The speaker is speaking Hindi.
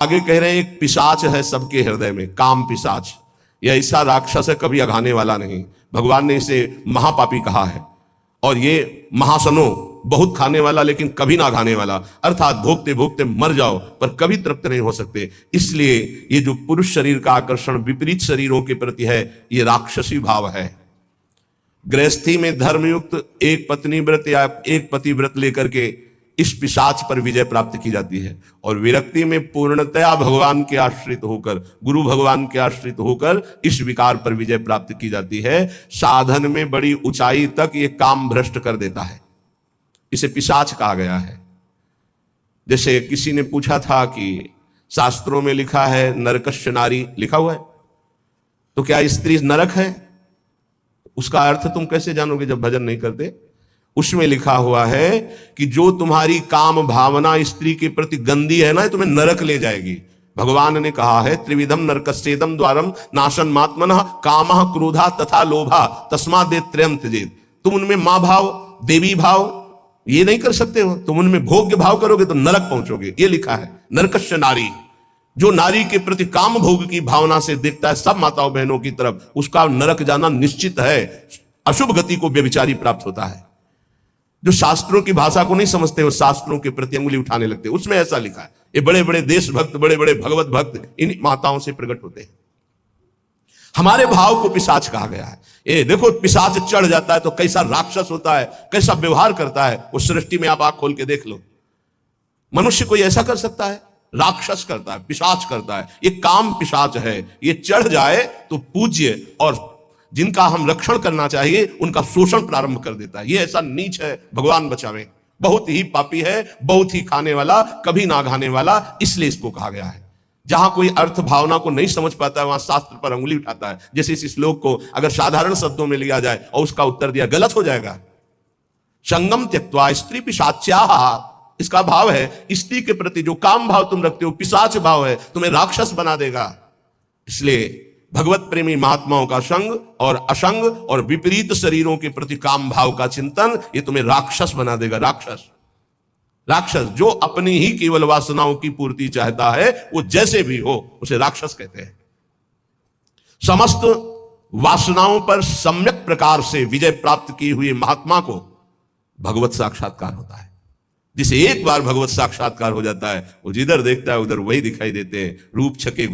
आगे कह रहे हैं एक पिशाच है सबके हृदय में, काम पिशाच। यह ऐसा राक्षस है कभी अघाने वाला नहीं। भगवान ने इसे महापापी कहा है। और ये महासनो, बहुत खाने वाला लेकिन कभी ना खाने वाला, अर्थात भोगते भोगते मर जाओ पर कभी तृप्त नहीं हो सकते। इसलिए ये जो पुरुष शरीर का आकर्षण विपरीत शरीरों के प्रति है, ये राक्षसी भाव है। गृहस्थी में धर्मयुक्त एक पत्नी व्रत या एक पति व्रत लेकर के इस पिशाच पर विजय प्राप्त की जाती है। और विरक्ति में पूर्णतया भगवान के आश्रित होकर, गुरु भगवान के आश्रित होकर इस विकार पर विजय प्राप्त की जाती है। साधन में बड़ी ऊंचाई तक ये काम भ्रष्ट कर देता है। इसे पिशाच कहा गया है। जैसे किसी ने पूछा था कि शास्त्रों में लिखा है नरकश्य नारी, लिखा हुआ है, तो क्या स्त्री नरक है? उसका अर्थ तुम कैसे जानोगे जब भजन नहीं करते? उसमें लिखा हुआ है कि जो तुम्हारी काम भावना स्त्री के प्रति गंदी है ना, तुम्हें नरक ले जाएगी। भगवान ने कहा है त्रिविधम नरकस्येदम द्वारम नाशन मात्मनः कामः क्रोधा तथा लोभा तस्मादेव त्रयं त्यजेत्। तुम उनमें मां भाव, देवी भाव ये नहीं कर सकते हो। तुम उनमें भोग्य भाव करोगे तो नरक पहुंचोगे। ये लिखा है नरकश्य नारी। जो नारी के प्रति काम भोग की भावना से देखता है सब माताओं बहनों की तरफ, उसका नरक जाना निश्चित है। अशुभ गति को व्यभिचारी प्राप्त होता है। जो शास्त्रों की भाषा को नहीं समझते वो शास्त्रों के प्रति अंगुली उठाने लगते, उसमें ऐसा लिखा है। ये बड़े बड़े देशभक्त, बड़े बड़े भगवत भक्त इन माताओं से प्रकट होते हैं। हमारे भाव को पिशाच कहा गया है। ये देखो, पिशाच चढ़ जाता है तो कैसा राक्षस होता है, कैसा व्यवहार करता है। उस सृष्टि में आप आंख खोल के देख लो। मनुष्य कोई ऐसा कर सकता है? राक्षस करता है, पिशाच करता है। ये काम पिशाच है। ये चढ़ जाए तो पूज्य और जिनका हम रक्षण करना चाहिए उनका शोषण प्रारंभ कर देता है। ये ऐसा नीच है, भगवान बचावे। बहुत ही पापी है, बहुत ही खाने वाला, कभी ना खाने वाला, इसलिए इसको कहा गया है। जहां कोई अर्थ भावना को नहीं समझ पाता है वहां शास्त्र पर अंगुली उठाता है। जैसे इस श्लोक को अगर साधारण शब्दों में लिया जाए और उसका उत्तर दिया, गलत हो जाएगा। संगम त्यक्त्वा स्त्री पिशाच्याः, इसका भाव है स्त्री के प्रति जो काम भाव तुम रखते हो पिशाच भाव है, तुम्हें राक्षस बना देगा। इसलिए भगवत प्रेमी महात्माओं का संग और असंग और विपरीत शरीरों के प्रति काम भाव का चिंतन ये तुम्हें राक्षस बना देगा। राक्षस जो अपनी ही केवल वासनाओं की पूर्ति चाहता है, वो जैसे भी हो उसे राक्षस कहते हैं। समस्त वासनाओं पर सम्यक प्रकार से विजय प्राप्त की हुई महात्मा को भगवत साक्षात्कार होता है। जिसे एक बार भगवत साक्षात्कार हो जाता है, वो जिधर देखता है उधर वही दिखाई देते हैं। रूप छके